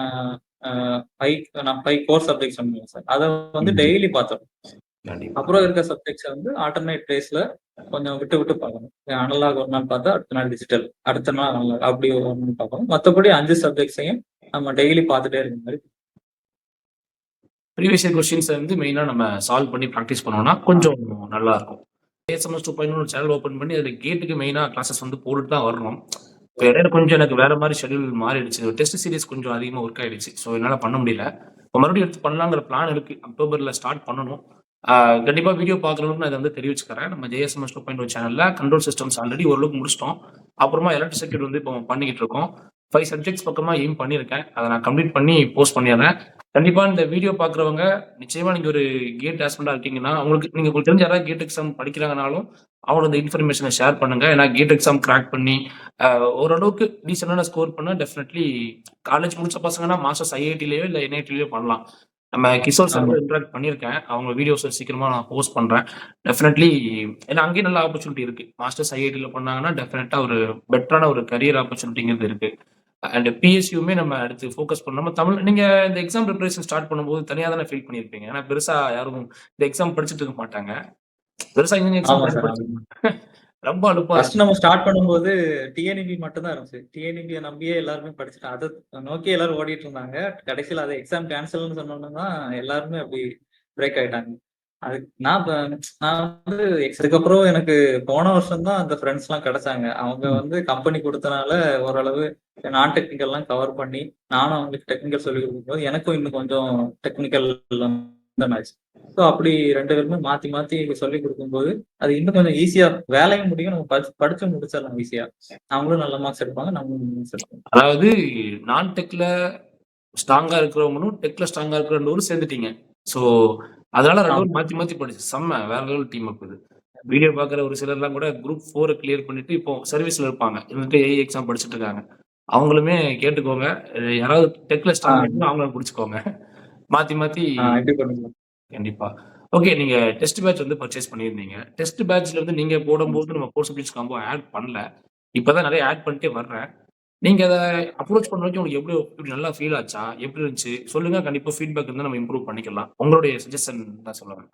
5 கோர் சப்ஜெக்ட்ஸ் சொன்னீங்க சார். அத வந்து டெய்லி பார்த்துடணும். கண்டிப்பா. அப்புறம் இருக்க சப்ஜெக்ட்ஸ வந்து ஆல்டர்னேட் டேஸ்ல கொஞ்சம் விட்டு விட்டு பார்க்கணும். அனலாக் ஒரு நாள் பார்த்தா அடுத்த நாள் டிஜிட்டல், அடுத்த நாள் அனலாக் அப்படி ஒரு நாள் பார்க்கணும். மத்தபடி 5 சப்ஜெக்ட்ஸையும் நம்ம டெய்லி பார்த்துட்டே இருக்க மாதிரி. ப்ரீவியஸ் இயர் கொஸ்டின்ஸ வந்து மெயினா நம்ம சால்வ் பண்ணி பிராக்டிஸ் பண்ணோம்னா கொஞ்சம் நல்லா இருக்கும். ஏஎஸ்எம்எஸ் 2.0 சேனல் ஓப்பன் பண்ணி அதுல கேட்டுக்கு மெயினா கிளாஸஸ் வந்து போட்டுட்டு தான் வரணும். இப்ப இடையில கொஞ்சம் எனக்கு வேற மாரி ஷெட்யூல் மாறிடுச்சு. டெஸ்ட் சீரிஸ் கொஞ்சம் அதிகமா ஒர்க் ஆயிடுச்சு. ஸோ என்னால பண்ண முடியல. இப்ப மறுபடியும் எடுத்து பண்ணலாங்கிற பிளான் இருக்கு. அக்டோபர்ல ஸ்டார்ட் பண்ணணும். கண்டிப்பா வீடியோ பார்க்குறவங்களுக்கு நான் இத வந்து தெரிவிச்சுக்கிறேன். நம்ம ஜேஎஸ்எம்எஸ் 2.0 சேனல்ல கண்ட்ரோல் சிஸ்டம்ஸ் ஆல்ரெடி ஓரளவுக்கு முடிச்சுட்டோம். அப்புறமா எலக்ட்ரிக் சர்க்யூட் வந்து இப்போ பண்ணிக்கிட்டு இருக்கோம். 5 சப்ஜெக்ட்ஸ் பக்கமா எய்ம் பண்ணியிருக்கேன். அத நான் கம்ப்ளீட் பண்ணி போஸ்ட் பண்ணிடுறேன். கண்டிப்பா இந்த வீடியோ பார்க்குறவங்க நிச்சயமா நீங்க ஒரு கேட் ஆஸ்பிரண்டா இருக்கீங்கன்னா, உங்களுக்கு தெரிஞ்ச யாராவது கேட் எக்ஸாம் படிக்கிறாங்கனாலும், அவங்களோட இந்த இன்ஃபர்மேஷன ஷேர் பண்ணுங்க. ஏன்னா கேட் எக்ஸாம் கிராக் பண்ணி ஓரளவுக்கு டீசென்ட்டான ஸ்கோர் பண்ணா டெஃபினெட்லி காலேஜ் முடிச்ச பசங்கன்னா மாஸ்டர்ஸ் ஐஐடிலயோ இல்ல என்ஐடிலயோ பண்ணலாம். நம்ம கிஷோர் சார் ஆமா. கூட இன்டராக்ட் பண்ணியிருக்கேன். அவங்க வீடியோஸ சீக்கிரமா நான் போஸ்ட் பண்றேன். டெஃபினெட்லி ஏன்னா அங்கேயும் நல்ல ஆப்பர்ச்சுனிட்டி இருக்கு. மாஸ்டர்ஸ் ஐஐடில பண்ணாங்கன்னா டெஃபினட்டா ஒரு பெட்டரான ஒரு கரியர் ஆப்பர்ச்சுனிட்டிங்கிறது இருக்கு. அண்ட் பிஎஸ்யூமே நம்ம அடுத்து ஃபோக்கஸ் பண்ணணும். நம்ம நீங்க இந்த எக்ஸாம் பிரிப்பரேஷன் ஸ்டார்ட் பண்ணும்போது தனியா தானே ஃபீல் பண்ணியிருப்பீங்க. ஏன்னா பெருசா யாரும் இந்த எக்ஸாம் படிச்சுட்டு இருக்க மாட்டாங்க. பெருசா இன்ஜினியரிங் எக்ஸாம் ஆமா யாரும் சார். படிச்சிருக்க மாட்டாங்க. ரொம்ப அலுப்பா ஃபர்ஸ்ட் இருக்கும். நம்ம ஸ்டார்ட் பண்ணும்போது டிஎன்இபி மட்டும் தான் இருந்துச்சு. டிஎன்இபியை நம்பியே எல்லாருமே படிச்சுட்டோம். அதை நோக்கி எல்லாரும் ஓடிட்டு இருந்தாங்க. கடைசியில் அது எக்ஸாம் கேன்சல்னு சொன்னோம்னா தான் எல்லாருமே அப்படி பிரேக் ஆயிட்டாங்க. அதுக்கு நான் வந்து அதுக்கப்புறம் எனக்கு போன வருஷம் தான் அந்த ஃப்ரெண்ட்ஸ் எல்லாம் கிடைச்சாங்க. அவங்க வந்து கம்பெனி கொடுத்தனால ஓரளவு நான் டெக்னிக்கல்லாம் கவர் பண்ணி நானும் அவங்களுக்கு டெக்னிக்கல் சொல்லி கொடுக்கும்போது எனக்கும் இன்னும் கொஞ்சம் டெக்னிக்கல் ஆச்சு. ஸோ அப்படி 2 பேருமே மாத்தி மாத்தி சொல்லி கொடுக்கும்போது அது இன்னும் கொஞ்சம் ஈஸியா வேலையும் முடியும். நம்ம படிச்சு முடிச்சிடலாம் ஈஸியா. அவங்களும் நல்ல மார்க்ஸ் எடுப்பாங்க, நம்மளும் மார்க்ஸ் எடுப்போம். அதாவது நான் டெக்ல ஸ்ட்ராங்கா இருக்கிறவங்களும், டெக்ல ஸ்ட்ராங்கா இருக்கிற 2 பேரும் சேர்ந்துட்டீங்க. ஸோ அதனால 2 பேரும் மாத்தி மாத்தி படிச்சு செம்ம வேற லெவல் டீம் அப் இது. வீடியோ பார்க்குற ஒரு சிலர்லாம் கூட குரூப் 4 கிளியர் பண்ணிட்டு இப்போ சர்வீஸ்ல இருப்பாங்க. இருந்துட்டு ஏஐ எக்ஸாம் படிச்சுட்டு இருக்காங்க. அவங்களுமே கேட்டுக்கோங்க. யாராவது டெக்ல ஸ்ட்ராங்கா இருந்தா அவங்கள புடிச்சுக்கோங்க. மாத்தி மாத்தி எப்படி பண்ணுங்க. கண்டிப்பா. ஓகே. நீங்க டெஸ்ட் பேட்ச் வந்து பர்ச்சேஸ் பண்ணியிருந்தீங்க. டெஸ்ட் பேட்ச்ல இருந்து நீங்க போடும்போது நம்ம கோர் சப்ஜெக்ட்ஸ் காம்போ ஆட் பண்ணல. இப்ப தான் நெறைய ஆட் பண்ணிட்டே வர்றேன். நீங்க அத அப்ரோச் பண்ண வரைக்கும் உங்களுக்கு எப்படி நல்லா ஃபீல் ஆச்சா? எப்படி இருந்துச்சு? சொல்லுங்க. கண்டிப்பா ஃபீட்பேக் இருந்தா நம்ம இம்ப்ரூவ் பண்ணிக்கலாம். உங்களுடைய சஜஷன் தான் சொல்லுங்க.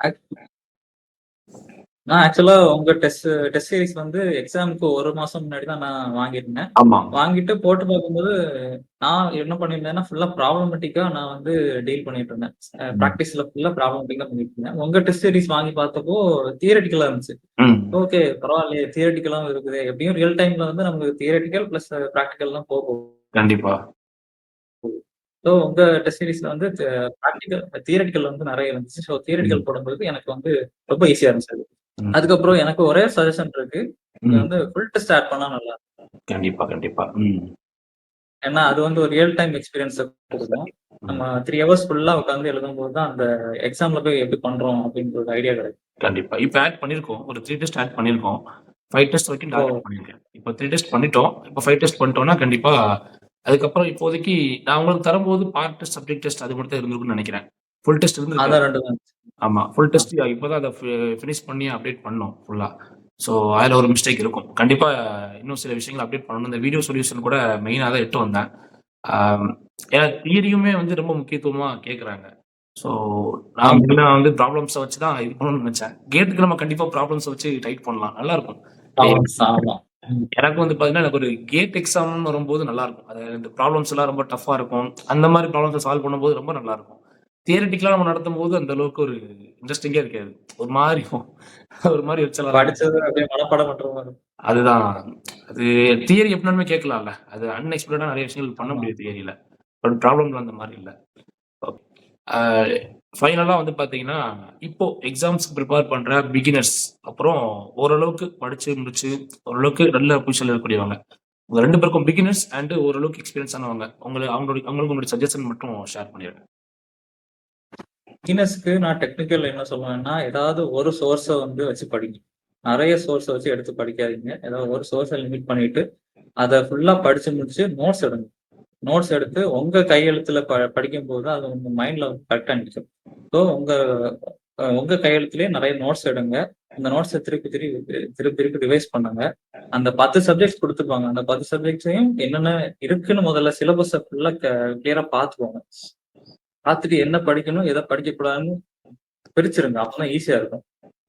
நான் ஆக்சுவலா உங்க டெஸ்ட் சீரிஸ் வந்து எக்ஸாமுக்கு 1 மாசம் முன்னாடி தான் நான் வாங்கியிருந்தேன். ஆமா. வாங்கிட்டு போட்டு பார்க்கும்போது நான் என்ன பண்ணியிருந்தேன்னா ஃபுல்லா ப்ராப்ளமேட்டிக்கா நான் வந்து டீல் பண்ணிட்டு இருந்தேன். பிராக்டிஸ்ல ஃபுல்லா ப்ராப்ளமேட்டிக்கா பண்ணிட்டு இருந்தேன். உங்க டெஸ்ட் சீரிஸ் வாங்கி பார்த்தப்போ தியரட்டிக்கலா இருந்துச்சு. ம். ஓகே, பரவாயில்லையே, தியரட்டிக்கலாவும் இருக்குது. எப்படியும் ரியல் டைம்ல வந்து நமக்கு தியரட்டிக்கல் பிளஸ் பிராக்டிகல் தான் போகும். கண்டிப்பா. ஸோ உங்க டெஸ்ட் சீரிஸ்ல வந்து தியரட்டிக்கல் வந்து நிறைய இருந்துச்சு. ஸோ தியரட்டிக்கல் போடும்போது எனக்கு வந்து ரொம்ப ஈஸியா இருந்துச்சு. ம். அதுக்கப்புறம் எனக்கு ஒரே சஜஷன் இருக்கு. நீங்க ம். வந்து ஃபுல் டெஸ்ட் ஆட் பண்ணா நல்லா இருக்கும். கண்டிப்பா, கண்டிப்பா. ம். ஏன்னா அது வந்து ஒரு ரியல் டைம் எக்ஸ்பீரியன்ஸ் கொடுக்கும். நம்ம 3 ஹவர்ஸ் ஃபுல்லா உட்காந்து எழுதும்போது தான் அந்த எக்ஸாம்ல போய் எப்படி பண்றோம் அப்படின்ற ஒரு ஐடியா கிடைக்கும். கண்டிப்பா. இப்ப ஆட் பண்ணியிருக்கோம். ஒரு 3 டெஸ்ட் ஆட் பண்ணியிருக்கோம். 5 டெஸ்ட் வரைக்கும் டார்கெட் பண்ணியிருக்கேன். இப்ப 3 டெஸ்ட் பண்ணிட்டோம். இப்ப 5 டெஸ்ட் பண்ணிட்டோம்னா கண்டிப்பா அதுக்கப்புறம் இப்போதைக்கு நான் உங்களுக்கு தரும்போது பார்ட் டெஸ்ட், சப்ஜெக்ட் டெஸ்ட் அது மட்டும் தான் இருந்திருக்கும்னு நெனைக்கிறேன். ஃபுல் டெஸ்ட் இருந்திருக்காது. அதான் 2 தான். ஆமா. ஃபுல் டெஸ்ட் இப்பதான் அத ஃபினிஷ் பண்ணி அப்டேட் பண்ணோம் ஃபுல்லா. ஸோ அதில் ஒரு மிஸ்டேக் இருக்கும். கண்டிப்பா இன்னும் சில விஷயங்கள் அப்டேட் பண்ணணும். இந்த வீடியோ சொல்யூஷன் கூட மெயினா தான் எட்டு வந்தேன். ஆம், ஏன்னா தியரியுமே வந்து ரொம்ப முக்கியத்துவமா கேட்குறாங்க. ஸோ நான் ஆமா. மெயினா வந்து ப்ராப்ளம்ஸ வச்சு தான் இது பண்ணணும்னு நினைச்சேன். கேட்டுக்கு நம்ம கண்டிப்பா ப்ராப்ளம்ஸ வச்சு டைட் பண்ணலாம். நல்லாருக்கும். ஆமா. ம். எனக்கு வந்து பார்த்தீங்கன்னா, எனக்கு ஒரு கேட் எக்ஸாம்னு வரும்போது நல்லாருக்கும். அது இந்த ப்ராப்ளம்ஸ் எல்லாம் ரொம்ப டஃப்பா இருக்கும். அந்த மாரி ப்ராப்ளம்ஸ சால்வ் பண்ணும்போது ரொம்ப நல்லாருக்கும். தியரிட்டிக்கலா நம்ம நடத்தும்போது அந்த அளவுக்கு ஒரு இன்ட்ரஸ்டிங்கா இருக்காது. ஒரு மாரி ஒரு மாரி எரிச்சலா தான் இருக்கும். படிச்சது அப்படியே மனப்பாடம் பண்ற மாரி இருக்கும். அதுதான். அது தியரி எப்படினாலுமே கேட்கலாம்ல. அது அன்எக்ஸ்பெக்டடா நெறைய விஷயங்கள் பண்ண ஆமா. முடியும் தியரில. பட் ப்ராப்ளம்ல அந்த மாரி இல்ல. ஓகே. ஆ ஃபைனலா வந்து பார்த்தீங்கன்னா, இப்போ எக்ஸாம்ஸ்க்கு ப்ரிப்பேர் பண்ற பிகினர்ஸ், அப்புறம் ஓரளவுக்கு படிச்சு முடிச்சு, ஓரளவுக்கு நல்ல பொசிஷன்ல இருக்கக்கூடியவங்க. உங்க 2 பேருக்கும் பிகினர்ஸ் அண்ட் ஓரளவுக்கு எக்ஸ்பீரியன்ஸ் ஆனவங்க. அவங்களுக்கு உங்களுடைய சஜஷன் மட்டும் ஷேர் பண்ணிருங்க. பிகினர்ஸ்க்கு நான் டெக்னிக்கல் என்ன சொல்லுவேன்னா, ஏதாவது ஒரு சோர்ஸ வந்து வச்சு படிங்க. நெறைய சோர்ஸ வச்சு எடுத்து படிக்காதீங்க. ஏதாவது ஒரு சோர்ஸ லிமிட் பண்ணிட்டு, அத ஃபுல்லா படிச்சு முடிச்சு நோட்ஸ் எடுங்க. நோட்ஸ் எடுத்து உங்க கையெழுத்துல படிக்கும்போது அது உங்க மைண்ட்ல கரெக்ட்டா நிக்கும். ஸோ உங்க கையெழுத்திலேயே நெறைய நோட்ஸ் எடுங்க. அந்த நோட்ஸ திருப்பி ரிவைஸ் பண்ணுங்க. அந்த 10 சப்ஜெக்ட்ஸ் குடுத்துருப்பாங்க. அந்த 10 சப்ஜெக்ட்ஸையும் என்னென்ன இருக்குன்னு முதல்ல சிலபஸ ஃபுல்லா கிளியரா பார்த்துக்கோங்க. பார்த்துட்டு என்ன படிக்கணும், எத படிக்கக்கூடாதுன்னு பிரிச்சுருங்க. அப்பதான் ஈஸியா இருக்கும்.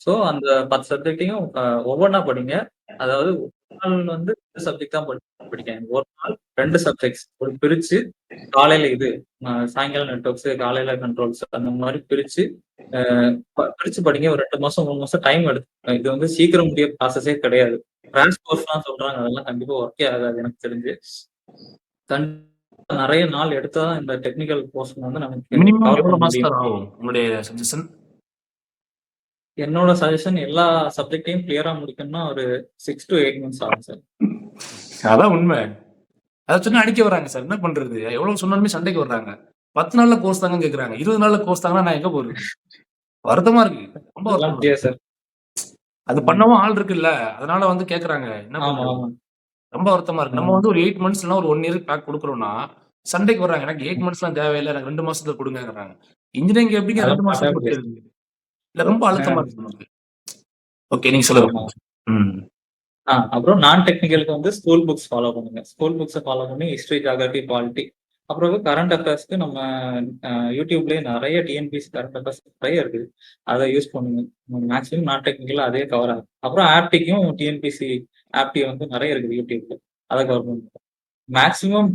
ஸோ அந்த 10 சப்ஜெக்ட்டையும் ஒவ்வொன்னா படிங்க. அதாவது ஒரு நாள் வந்து 2 சப்ஜெக்ட் தான் படிக்காதீங்க. ஒரு நாள் 2 சப்ஜெக்ட்ஸ் பிரிச்சு காலையில இது, சாயங்காலம் நெட்வொர்க்ஸ், காலையில கண்ட்ரோல்ஸ் அந்த மாரி பிரிச்சு அ பிரிச்சு படிங்க. ஒரு 2 மாசம், 3 மாசம் டைம் எடுக்கும். இது வந்து சீக்கிரம் முடிய ப்ராசஸே கிடையாது. கிராஷ் கோர்ஸ்லாம் சொல்றாங்க. அதெல்லாம் கண்டிப்பா ஒர்க்கே ஆகாது எனக்கு தெரிஞ்சு. நெறைய நாள் எடுத்தா தான் இந்த டெக்னிக்கல் போர்ஷன் வந்து நமக்கு மினிமம் கவர் எவ்வளோ பண்ண மாசம் முடியும். சார் ஆகும்? உங்களுடைய சஜஷன்? என்னோட சஜஷன் எல்லா சப்ஜெக்ட்டையும் கிளியரா முடிக்கணும்னா ஒரு 6 to 8 மந்த்ஸ் ஆகும் சார். அதான் உண்மை. அத சொன்னா அடிக்க வராங்க சார். என்ன பண்றது? எவ்வளவு சொன்னாலுமே சண்டைக்கு வர்றாங்க. 10 நாள்ல கோர்ஸ் தாங்கன்னு கேட்கறாங்க. 20 நாள்ல கோர்ஸ் தாங்கன்னா நான் எங்க போறது? வருத்தமா இருக்கு. ரொம்ப அதெல்லாம் வருத்தமா முடியாது இருக்கு. சார். அது ம். பண்ணவும் ஆள் இருக்குல்ல. அதனால வந்து கேட்கறாங்க. என்ன ஆமா, பண்றது? ஆமா. ரொம்ப வருத்தமா இருக்கு. நம்ம ம். வந்து ஒரு 8 மந்த்ஸ் இல்லன்னா ஒரு 1 இயர் பேக் குடுக்குறோம்னா, சண்டைக்கு வர்றாங்க. எனக்கு 8 மந்த்ஸ்லாம் தேவையில்ல. எனக்கு 2 மாசத்துல குடுங்கங்கிறாங்க. இன்ஜினியரிங் எப்படிங்க அதெல்லாம் 2 பண்ணவே மாசத்துல முடியாது. முடிக்கிறது? இல்ல ரொம்ப அழுத்தமா அ இருக்கு நமக்கு. ஓகே. நீங்க சொல்லுங்க. ஆமா. ம். அப்புறம் நான் டெக்னிக்கலுக்கு வந்து ஸ்கூல் புக்ஸ் ஃபாலோ பண்ணுங்க. ஸ்கூல் புக்ஸ ஃபாலோ பண்ணி ஹிஸ்டரி, ஜியோகிராஃபி, பாலிட்டி அப்புறம் கரண்ட் அஃபேர்ஸ்க்கு நம்ம YouTubeலயே நெறைய டிஎன்பிஎஸ்சி கரண்ட் அஃபேர்ஸ் நெறைய இருக்குது. அத யூஸ் பண்ணுங்க. மேக்ஸிமம் நான் டெக்னிக்கலா அதே கவர் ஆகும். அப்புறம் ஆப்டிக்கும் டிஎன்பிஎஸ்சி ஆப்டி வந்து நெறைய இருக்குது YouTubeல. அத கவர் பண்ணுங்க. மேக்ஸிமம்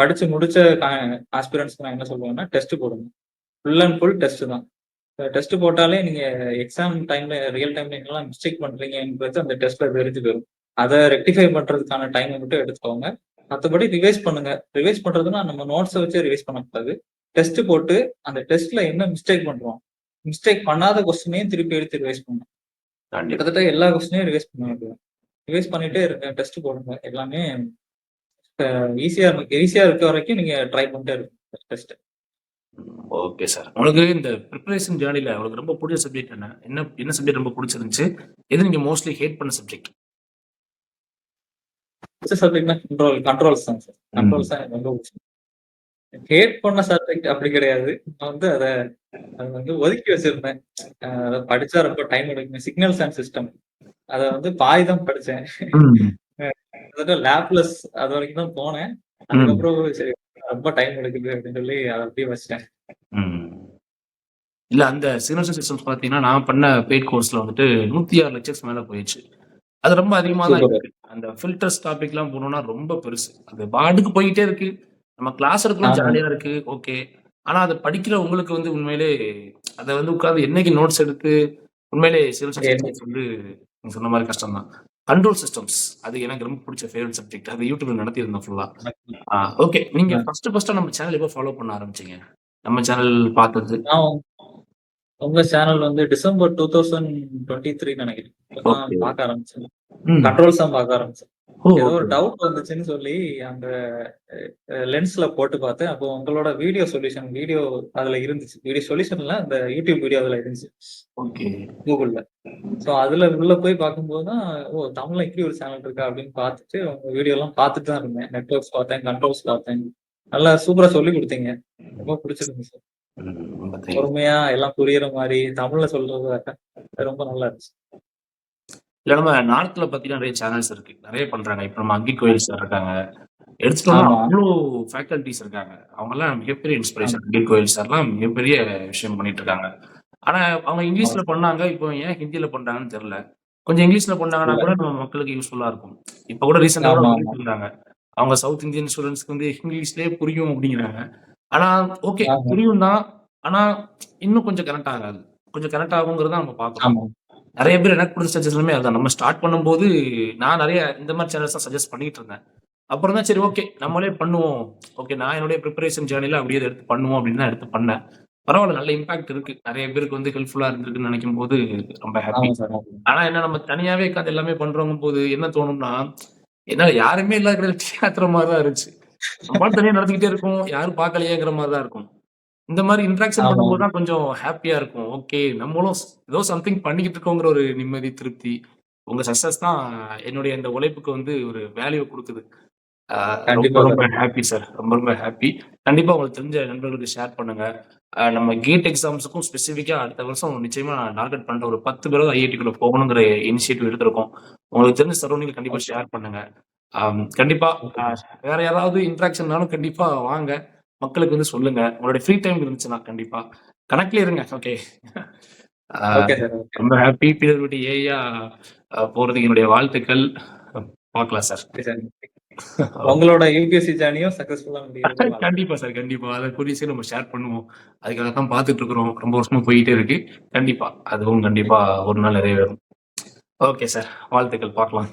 படிச்சு முடிச்ச ஆஸ்பிரண்ட்ஸ்க்கு நான் என்ன சொல்லுவேன்னா, டெஸ்ட் போடுங்க. ஃபுல் அண்ட் ஃபுல் டெஸ்ட் தான். டெஸ்ட் போட்டாலே நீங்க எக்ஸாம் டைம்ல ரியல் டைம்ல என்னலாம் மிஸ்டேக் பண்றீங்கன்றது அந்த டெஸ்ட்ல தெரிஞ்சு போயிரும். அத ரெக்டிஃபை பண்றதுக்கான டைம் மட்டும் எடுத்துக்கோங்க. மத்தபடி ரிவைஸ் பண்ணுங்க. ரிவைஸ் பண்றதுன்னா நம்ம நோட்ஸ வச்சே ரிவைஸ் பண்ணக்கூடாது. டெஸ்ட் போட்டு அந்த டெஸ்ட்ல என்ன மிஸ்டேக் பண்றோம்? மிஸ்டேக் பண்ணாத கொஸ்டினையும் திருப்பி எடுத்து ரிவைஸ் பண்ணணும். கண்டிப்பா. கிட்டத்தட்ட எல்லா கொஸ்டினையும் ரிவைஸ் பண்ண வேண்டியது. ரிவைஸ் பண்ணிட்டே இருங்க. டெஸ்ட் போடுங்க. எல்லாமே ஈஸியா இருக்க வரைக்கும் நீங்க ட்ரை பண்ணிட்டே இருங்க டெஸ்ட். Okay sir. உங்களுக்கு இந்த பிரிப்பரேஷன் ஜர்னில உங்களுக்கு ரொம்ப புடிச்ச சப்ஜெக்ட் என்ன? என்ன சப்ஜெக்ட் ரொம்ப புடிச்சிருந்துச்சு? எது நீங்க மோஸ்ட்லி ஹேட் பண்ண சப்ஜெக்ட்? பிடிச்ச சப்ஜெக்ட்னா கண்ட்ரோல்ஸ் தான் சார். ம். கண்ட்ரோல்ஸ் தான் எனக்கு ரொம்ப பிடிச்சது. ஹேட் பண்ண சப்ஜெக்ட் அப்படி கிடையாது. நான் வந்து அத வந்து ஒதுக்கி வச்சிருந்தேன். அத படிச்சா ரொம்ப டைம் எடுக்கும். Signals and system. அத வந்து பாதி தான் படிச்சேன். ம். கிட்டத்தட்ட லேப்லெஸ் அது வரைக்கும் தான் போனேன். ம். அதுக்கப்புறம் சரி ரொம்ப டைம் எடுக்குது அப்படின்னு சொல்லி அத அப்படியே வச்சுட்டேன். ம். இல்ல அந்த சிக்னல்ஸ் அண்ட் சிஸ்டம்ஸ் பார்த்தீங்கன்னா, நான் பண்ண பெய்ட் கோர்ஸ்ல வந்துட்டு 106 லெக்சர்ஸ் மேல போயிருச்சு. அது ரொம்ப அதிகமா தான் சூப்பர். இருக்கு. அந்த ஃபில்டர்ஸ் டாபிக்லாம் போனோம்னா ரொம்ப பெருசு. அது பாட்டுக்கு போயிட்டே இருக்கு. நம்ம கிளாஸ் எடுக்கிறோம் ஆமா. ஜாலியா இருக்கு. ஓகே. ஆனா அத படிக்கிற உங்களுக்கு வந்து உண்மையிலே அத வந்து உட்கார்ந்து என்னைக்கு நோட்ஸ் எடுத்து உண்மையிலே சிவில் அது என்ன சிஸ்டம்ஸ் வந்து நீங்க சொன்ன மாரி கஷ்டம் தான். கண்ட்ரோல் சிஸ்டம்ஸ் அது எனக்கு ரொம்ப புடிச்ச ஃபேவரைட் சப்ஜெக்ட். அது YouTubeல நடத்தியிருந்தேன் ஃபுல்லா. ஓகே. நீங்க அ ஃபர்ஸ்ட்டா நம்ம சேனல் எப்போ ஃபாலோ பண்ண ஆரம்பிச்சீங்க? நம்ம சேனல் பார்த்தது. நான் உங்க சேனல் வந்து டிசம்பர் 2023 நெனைக்கிறேன். அப்பதான் ஓகே. பார்க்க ஆரம்பிச்சேன். ம். கண்ட்ரோல்ஸ் தான் பார்க்க ஆரம்பிச்சேன். ஓ! ஏதோ ஒரு ஓகே. டவுட் வந்துச்சுன்னு சொல்லி அந்த லென்ஸ்ல போட்டு பார்த்தேன். அப்போ உங்களோட வீடியோ சொல்யூஷன் அதுல இருந்துச்சு. வீடியோ சொல்யூஷன்ல அந்த யூடியூப் வீடியோ அதுல இருந்துச்சு. ஓகே. கூகுள்ல. சோ அதுல உள்ள போய் பார்க்கும்போது தான், ஓ! தமிழ்ல இப்படி ஒரு சேனல் இருக்கா அப்படின்னு பார்த்துட்டு உங்க வீடியோலாம் பார்த்துட்டு தான் இருந்தேன். நெட்வொர்க்ஸ் பார்த்தேன், கண்ட்ரோல்ஸ் பார்த்தேன். நல்லா சூப்பரா சொல்லிக் குடுத்தீங்க. ரொம்ப பிடிச்சிருந்துச்சு. ம். ரொம்ப தேங்க்ஸ். பொறுமையா எல்லாம் புரியிற மாரி தமிழ்ல சொல்றது ரொம்ப நல்லா இருந்துச்சு. இல்ல நம்ம நார்த்ல பார்த்தீங்கன்னா நெறைய சேனல்ஸ் இருக்கு. நெறைய பண்றாங்க. இப்ப நம்ம அங்கி கோயில் சார் இருக்காங்க. எடுத்துட்டோம்னா ஆமா, அவ்ளோ ஃபேக்கல்டீஸ் இருக்காங்க. அவங்கலாம் மிகப்பெரிய ஆமா, இன்ஸ்பிரேஷன். அகில் கோயல் சார்லாம் மிகப்பெரிய விஷயம் பண்ணிட்டு இருக்காங்க. ஆனா அவங்க ஆமா இங்கிலீஷ்ல சார். பண்ணாங்க. இப்போ ஏன் ஹிந்தியில பண்றாங்கன்னு தெரியல. கொஞ்சம் இங்கிலீஷ்ல பண்ணாங்கன்னா இல்ல. கூட நம்ம மக்களுக்கு யூஸ்ஃபுல்லா இருக்கும். இப்ப கூட ரீசென்ட்டா கூட ஆமா, ஆமா, பண்ணிட்டு இருந்தாங்க. அவங்க சவுத் இந்தியன் ஸ்டூடண்ட்ஸ்க்கு வந்து இங்கிலீஷ்லயே புரியும் அப்டிங்கிறாங்க. ஆனா ஓகே ஆமா, புரியும் தான். ஆனா இன்னும் கொஞ்சம் கனெக்ட் ஆகாது. கொஞ்சம் கனெக்ட் ஆகுங்கிறத நம்ம பார்க்குறோம். ஆமா, நெறைய பேர் எனக்கு குடுத்த சஜஷனுமே அதான். நம்ம ஸ்டார்ட் பண்ணும்போது நான் நெறைய இந்த மாரி சேனல்ஸ் தான் சஜெஸ்ட் பண்ணிட்டு இருந்தேன். அப்புறம் தான் சரி ஓகே நம்மளே பண்ணுவோம். ஓகே நான் என்னுடைய பிரிப்பரேஷன் ஜர்னில அப்படியே இத எடுத்து பண்ணுவோம் அப்படின்னு தான் எடுத்து பண்ணேன். பரவால்ல நல்ல இம்பாக்ட் இருக்கு. நெறைய பேருக்கு வந்து ஹெல்ப்ஃபுல்லா இருந்திருக்குன்னு நெனைக்கும்போது ரொம்ப ஹாப்பி. ஆமா சார். ஆமா. ஆனா என்ன நம்ம தனியாவே உட்காந்து எல்லாமே பண்றோங்கும்போது என்ன தோணும்னா, என்ன யாருமே இல்லாத இடத்துல டீ ஆத்துற மாரி தான் இருந்துச்சு. நம்ம பாட்டுக்கு தனியா நடத்திக்கிட்டே இருக்கோம். யாரும் பார்க்கலையேங்கிற மாரி தான் இருக்கும். இந்த மாரி இன்டராக்ஷன் ஆமா, பண்ணும்போது தான் கொஞ்சம் ஹேப்பியா இருக்கும். ஓகே நம்மளும் ஏதோ சம்திங் பண்ணிக்கிட்டு இருக்கோங்கிற ஒரு நிம்மதி, திருப்தி. உங்க சக்சஸ் தான் என்னுடைய இந்த உழைப்புக்கு வந்து ஒரு வேல்யூ குடுக்குது. ஆ ரொம்ப கண்டிப்பா ரொம்ப சார். Happy sir. ரொம்ப ரொம்ப ஹேப்பி. கண்டிப்பா உங்களுக்கு தெரிஞ்ச நண்பர்களுக்கு ஷேர் பண்ணுங்க. நம்ம கேட் எக்ஸாம்ஸுக்கும் ஸ்பெசிஃபிக்கா அடுத்த வருஷம் நிச்சயமா நான் டார்கெட் பண்ற ஒரு 10 பேராவது ஐஐடிக்குள்ள போகணுங்கிற இனிஷியேட்டிவ் எடுத்திருக்கோம். உங்களுக்கு தெரிஞ்ச சரௌண்டிங்ல கண்டிப்பா ஓகே, ஷேர் பண்ணுங்க. கண்டிப்பா ஓகே, அ வேற யாராவது இன்டராக்ஷன்னாலும் கண்டிப்பா வாங்க. மக்களுக்கு வந்து சொல்லுங்க. உங்களுடைய ஃப்ரீ டைம் இருந்துச்சுன்னா கண்டிப்பா. கனெக்ட்லயே இருங்க. ஓகே. ஆ ஓகே சார். ஓகே. ரொம்ப ஹேப்பி. பிறருடைய ஏஐயா போறதுக்கு என்னுடைய வாழ்த்துக்கள். பார்க்கலாம் சார். Okay sir. உங்களோட யுபிஎஸ்சி ஜர்னியும் சக்சஸ்ஃபுல்லா முடியறதுக்கு வாழ்த்துக்கள். கண்டிப்பா சார். கண்டிப்பா. அத கூடிய சீக்கிரம் நம்ம ஷேர் பண்ணுவோம். அதுக்காக தான் பார்த்துட்டு இருக்கிறோம். ரொம்ப வருஷமா போயிட்டே இருக்கு. கண்டிப்பா. அதுவும் கண்டிப்பா ஒரு நாள் நிறைவேறும். Okay sir. வாழ்த்துக்கள். பார்க்கலாம்.